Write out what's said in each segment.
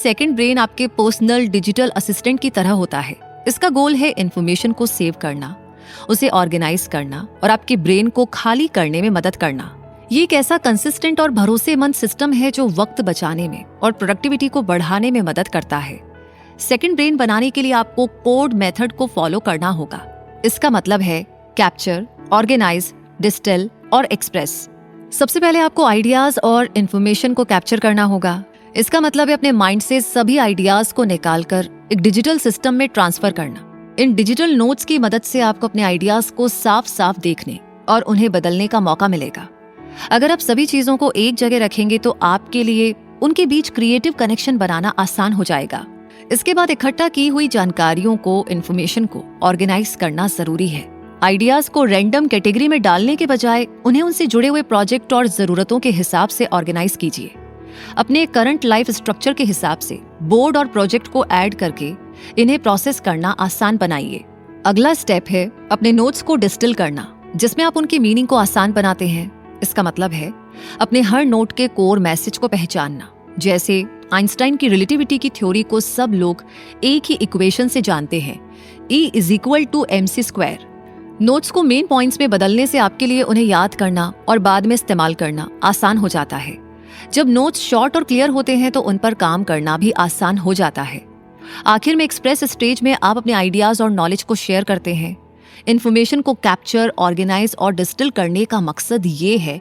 Second brain आपके personal digital assistant की तरह होता है। इसका गोल है इन्फॉर्मेशन को सेव करना, उसे ऑर्गेनाइज करना और आपके ब्रेन को खाली करने में मदद करना। ये एक ऐसा कंसिस्टेंट और भरोसेमंद सिस्टम है जो वक्त बचाने में और प्रोडक्टिविटी को बढ़ाने में मदद करता है। सेकंड ब्रेन बनाने के लिए आपको कोड मेथड को फॉलो करना होगा। इसका मतलब है कैप्चर, ऑर्गेनाइज, डिस्टिल और एक्सप्रेस। सबसे पहले आपको आइडियाज और इन्फॉर्मेशन को कैप्चर करना होगा। इसका मतलब है अपने माइंड से सभी आइडियाज को निकालकर एक डिजिटल सिस्टम में ट्रांसफर करना। इन डिजिटल नोट्स की मदद से आपको अपने आइडियाज को साफ साफ देखने और उन्हें बदलने का मौका मिलेगा। अगर आप सभी चीजों को एक जगह रखेंगे तो आपके लिए उनके बीच क्रिएटिव कनेक्शन बनाना आसान हो जाएगा। इसके बाद इकट्ठा की हुई जानकारियों को, इन्फॉर्मेशन को ऑर्गेनाइज करना जरूरी है। आइडियाज को रैंडम कैटेगरी में डालने के बजाय उन्हें उनसे जुड़े हुए प्रोजेक्ट और जरूरतों के हिसाब से ऑर्गेनाइज कीजिए। अपने करंट लाइफ स्ट्रक्चर के हिसाब से बोर्ड और प्रोजेक्ट को ऐड करके इन्हें प्रोसेस करना आसान बनाइए। अगला स्टेप है अपने नोट्स को डिस्टिल करना, जिसमें आप उनकी मीनिंग को आसान बनाते हैं। इसका मतलब है अपने हर नोट के कोर मैसेज को पहचानना। जैसे आइंस्टाइन की रिलेटिविटी की थ्योरी को सब लोग एक ही इक्वेशन से जानते हैं, E=mc²। नोट्स को मेन पॉइंट्स में बदलने से आपके लिए उन्हें याद करना और बाद में इस्तेमाल करना आसान हो जाता है। जब नोट्स शॉर्ट और क्लियर होते हैं तो उन पर काम करना भी आसान हो जाता है। आखिर में एक्सप्रेस स्टेज में आप अपने आइडियाज और नॉलेज को शेयर करते हैं। इन्फॉर्मेशन को कैप्चर, ऑर्गेनाइज और डिस्टिल करने का मकसद ये है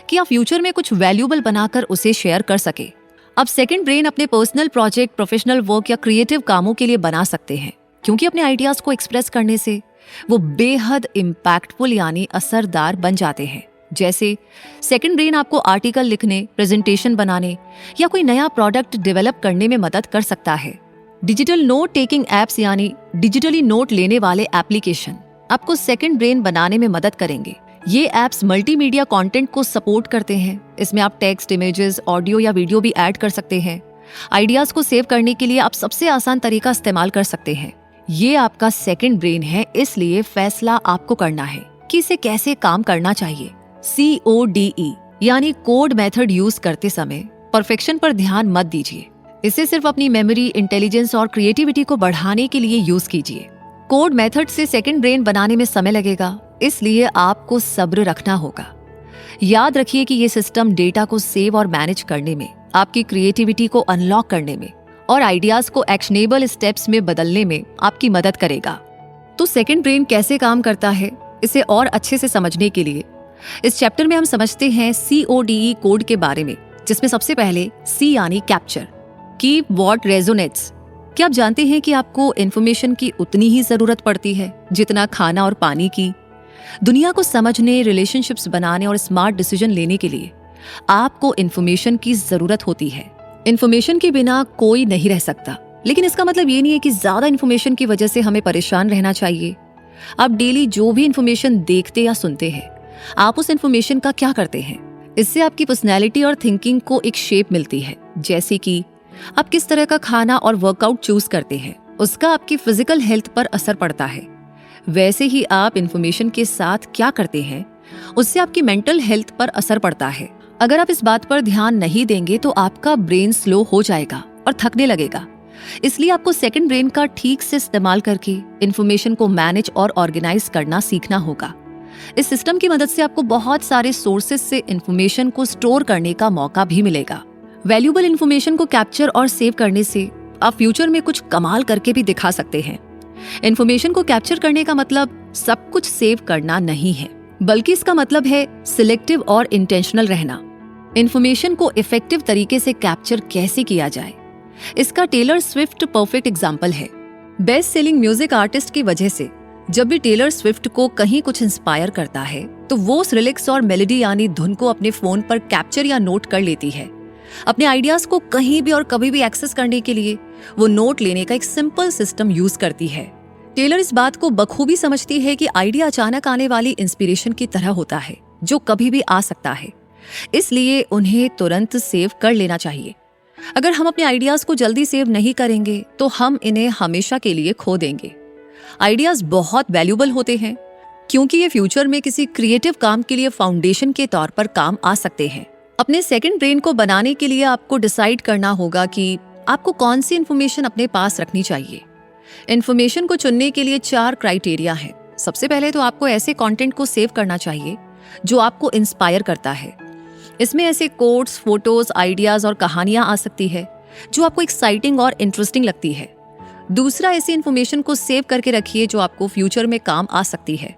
कि आप फ्यूचर में कुछ वैल्यूएबल बनाकर उसे शेयर कर सके। अब सेकंड ब्रेन अपने पर्सनल प्रोजेक्ट, प्रोफेशनल वर्क या क्रिएटिव कामों के लिए बना सकते हैं, क्योंकि अपने आइडियाज को एक्सप्रेस करने से वो बेहद इम्पैक्टफुल यानी असरदार बन जाते हैं। जैसे सेकंड ब्रेन आपको आर्टिकल लिखने, प्रेजेंटेशन बनाने या कोई नया प्रोडक्ट डेवलप करने में मदद कर सकता है। डिजिटल नोट टेकिंग एप्स यानी डिजिटली नोट लेने वाले एप्लीकेशन आपको सेकंड ब्रेन बनाने में मदद करेंगे। ये एप्स मल्टीमीडिया कंटेंट को सपोर्ट करते हैं। इसमें आप टेक्स्ट, इमेजेस, ऑडियो या वीडियो भी ऐड कर सकते हैं। आइडियाज को सेव करने के लिए आप सबसे आसान तरीका इस्तेमाल कर सकते हैं। ये आपका सेकंड ब्रेन है, इसलिए फैसला आपको करना है कि इसे कैसे काम करना चाहिए। CODE यानी कोड मेथड यूज करते समय परफेक्शन पर ध्यान मत दीजिए। इसे सिर्फ अपनी मेमोरी, इंटेलिजेंस और क्रिएटिविटी को बढ़ाने के लिए यूज कीजिए। कोड मेथड से सेकंड ब्रेन बनाने में समय लगेगा, इसलिए आपको सब्र रखना होगा। याद रखिए कि ये सिस्टम डेटा को सेव और मैनेज करने में, आपकी क्रिएटिविटी को अनलॉक करने में और आइडियाज को एक्शनेबल स्टेप्स में बदलने में आपकी मदद करेगा। तो सेकंड ब्रेन कैसे काम करता है, इसे और अच्छे से समझने के लिए इस चैप्टर में हम समझते हैं CODE कोड के बारे में, जिसमें सबसे पहले C यानी कैप्चर, कीप व्हाट रेजोनेट्स। क्या आप जानते हैं कि आपको इन्फॉर्मेशन की उतनी ही जरूरत पड़ती है जितना खाना और पानी की? दुनिया को समझने, रिलेशनशिप्स बनाने और स्मार्ट डिसीजन लेने के लिए आपको इन्फॉर्मेशन की जरूरत होती है। इन्फॉर्मेशन के बिना कोई नहीं रह सकता, लेकिन इसका मतलब ये नहीं है कि ज्यादा इन्फॉर्मेशन की वजह से हमें परेशान रहना चाहिए। आप डेली जो भी इन्फॉर्मेशन देखते या सुनते हैं, आप उस इन्फॉर्मेशन का क्या करते हैं? इससे आपकी पर्सनैलिटी और थिंकिंग को एक शेप मिलती है। जैसे कि आप किस तरह का खाना और वर्कआउट चूज करते हैं, उसका आपकी फिजिकल हेल्थ पर असर पड़ता है। वैसे ही आप इन्फॉर्मेशन के साथ क्या करते हैं, उससे आपकी मेंटल हेल्थ पर असर पड़ता है। अगर आप इस बात पर ध्यान नहीं देंगे तो आपका ब्रेन स्लो हो जाएगा और थकने लगेगा। इसलिए आपको सेकंड ब्रेन का ठीक से इस्तेमाल करके इन्फॉर्मेशन को मैनेज और ऑर्गेनाइज करना सीखना होगा। इस सिस्टम की मदद से आपको बहुत सारे सोर्सेज से इन्फॉर्मेशन को स्टोर करने का मौका भी मिलेगा। वैल्यूएबल इन्फॉर्मेशन को कैप्चर और सेव करने से आप फ्यूचर में कुछ कमाल करके भी दिखा सकते हैं। इन्फॉर्मेशन को कैप्चर करने का मतलब सब कुछ सेव करना नहीं है, बल्कि इसका मतलब है सिलेक्टिव और इंटेंशनल रहना। इन्फॉर्मेशन को इफेक्टिव तरीके से कैप्चर कैसे किया जाए, इसका टेलर स्विफ्ट परफेक्ट एग्जाम्पल है। बेस्ट सेलिंग म्यूजिक आर्टिस्ट की वजह से जब भी टेलर स्विफ्ट को कहीं कुछ इंस्पायर करता है तो वो उस लिरिक्स और मेलोडी यानी धुन को अपने फोन पर कैप्चर या नोट कर लेती है। अपने आइडियाज को कहीं भी और कभी भी एक्सेस करने के लिए वो नोट लेने का एक सिंपल सिस्टम यूज करती है। टेलर इस बात को बखूबी समझती है कि आइडिया अचानक आने वाली इंस्पिरेशन की तरह होता है, जो कभी भी आ सकता है, इसलिए उन्हें तुरंत सेव कर लेना चाहिए। अगर हम अपने आइडियाज को जल्दी सेव नहीं करेंगे तो हम इन्हें हमेशा के लिए खो देंगे। आइडियाज बहुत वैल्यूएबल होते हैं क्योंकि ये फ्यूचर में किसी क्रिएटिव काम के लिए फाउंडेशन के तौर पर काम आ सकते हैं। अपने सेकंड ब्रेन को बनाने के लिए आपको डिसाइड करना होगा कि आपको कौन सी इन्फॉर्मेशन अपने पास रखनी चाहिए। इन्फॉर्मेशन को चुनने के लिए 4 क्राइटेरिया हैं। सबसे पहले तो आपको ऐसे कंटेंट को सेव करना चाहिए जो आपको इंस्पायर करता है। इसमें ऐसे कोट्स, फोटोज, आइडियाज और कहानियां आ सकती है जो आपको एक्साइटिंग और इंटरेस्टिंग लगती है। दूसरा, ऐसी इन्फॉर्मेशन को सेव करके रखिए जो आपको फ्यूचर में काम आ सकती है।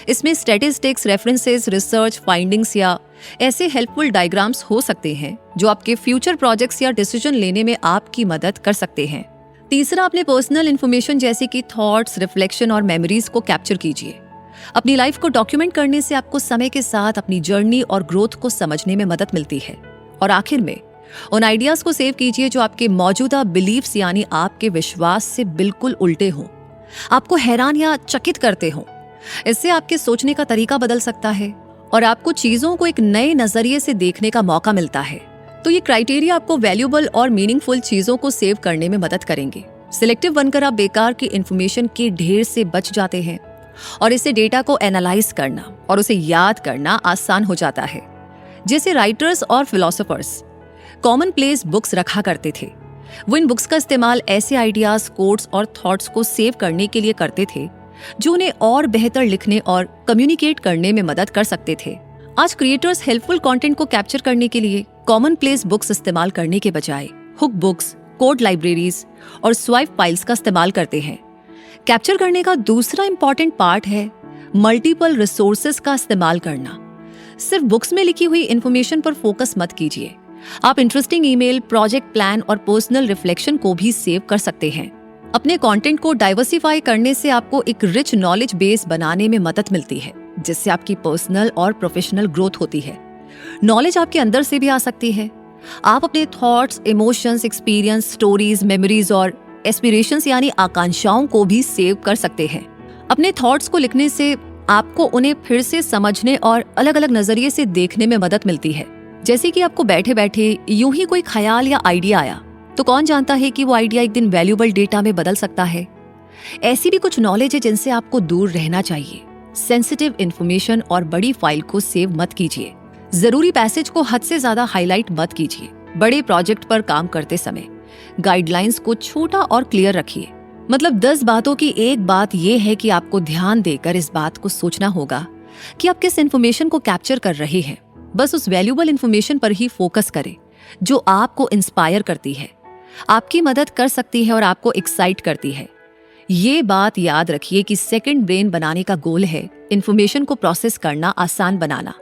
इसमें स्टैटिस्टिक्स, रेफरेंसेस, रिसर्च फाइंडिंग्स या ऐसे हेल्पफुल डायग्राम्स हो सकते हैं जो आपके फ्यूचर प्रोजेक्ट्स या डिसीजन लेने में आपकी मदद कर सकते हैं। तीसरा, अपने पर्सनल इन्फॉर्मेशन जैसे कि थॉट्स, रिफ्लेक्शन और मेमोरीज को कैप्चर कीजिए। अपनी लाइफ को डॉक्यूमेंट करने से आपको समय के साथ अपनी जर्नी और ग्रोथ को समझने में मदद मिलती है। और आखिर में उन आइडियाज को सेव कीजिए जो आपके मौजूदा बिलीफ्स यानी आपके विश्वास से बिल्कुल उल्टे हों, आपको हैरान या चकित करते हों। इससे आपके सोचने का तरीका बदल सकता है और आपको चीजों को एक नए नजरिए से देखने का मौका मिलता है। तो ये क्राइटेरिया आपको वैल्यूएबल और मीनिंगफुल चीजों को सेव करने में मदद करेंगे। सिलेक्टिव बनकर आप बेकार की इंफॉर्मेशन के ढेर से बच जाते हैं और इसे डेटा को एनालाइज करना और उसे याद करना आसान हो जाता है। जैसे राइटर्स और फिलोसोफर्स कॉमन प्लेस बुक्स रखा करते थे। वो इन बुक्स का इस्तेमाल ऐसे आइडियाज, कोट्स और थॉट्स को सेव करने के लिए करते थे जो उन्हें और बेहतर लिखने और कम्युनिकेट करने में मदद कर सकते थे। आज क्रिएटर्स हेल्पफुल कंटेंट को कैप्चर करने के लिए कॉमन प्लेस बुक्स इस्तेमाल करने के बजाय हुक बुक्स, कोड लाइब्रेरीज और स्वाइप फाइल्स का इस्तेमाल करते हैं। कैप्चर करने का दूसरा इंपॉर्टेंट पार्ट है मल्टीपल रिसोर्सेज का इस्तेमाल करना। सिर्फ बुक्स में लिखी हुई इंफॉर्मेशन पर फोकस मत कीजिए। आप इंटरेस्टिंग ईमेल, प्रोजेक्ट प्लान और पर्सनल रिफ्लेक्शन को भी सेव कर सकते हैं। अपने कंटेंट को डाइवर्सिफाई करने से आपको एक रिच नॉलेज बेस बनाने में मदद मिलती है, जिससे आपकी पर्सनल और प्रोफेशनल ग्रोथ होती है। नॉलेज आपके अंदर से भी आ सकती है। आप अपने thoughts, emotions, experience, stories, memories और एस्पिरेशंस यानी आकांक्षाओं को भी सेव कर सकते हैं। अपने थॉट्स को लिखने से आपको उन्हें फिर से समझने और अलग अलग नजरिए से देखने में मदद मिलती है। जैसे कि आपको बैठे बैठे यूं ही कोई ख्याल या आइडिया आया, तो कौन जानता है कि वो आइडिया एक दिन वैल्यूएबल डेटा में बदल सकता है। ऐसी भी कुछ नॉलेज है जिनसे आपको दूर रहना चाहिए। सेंसिटिव इंफॉर्मेशन और बड़ी फाइल को सेव मत कीजिए। जरूरी पैसेज को हद से ज्यादा हाईलाइट मत कीजिए। बड़े प्रोजेक्ट पर काम करते समय गाइडलाइंस को छोटा और क्लियर रखिए। मतलब 10 बातों की एक बात यह है कि आपको ध्यान देकर इस बात को सोचना होगा कि आप किस इंफॉर्मेशन को कैप्चर कर रहे हैं। बस उस वैल्यूएबल इंफॉर्मेशन पर ही फोकस करें जो आपको इंस्पायर करती है, आपकी मदद कर सकती है और आपको एक्साइट करती है। ये बात याद रखिए कि सेकंड ब्रेन बनाने का गोल है इंफॉर्मेशन को प्रोसेस करना आसान बनाना।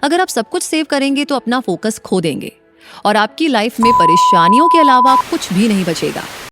अगर आप सब कुछ सेव करेंगे तो अपना फोकस खो देंगे और आपकी लाइफ में परेशानियों के अलावा कुछ भी नहीं बचेगा।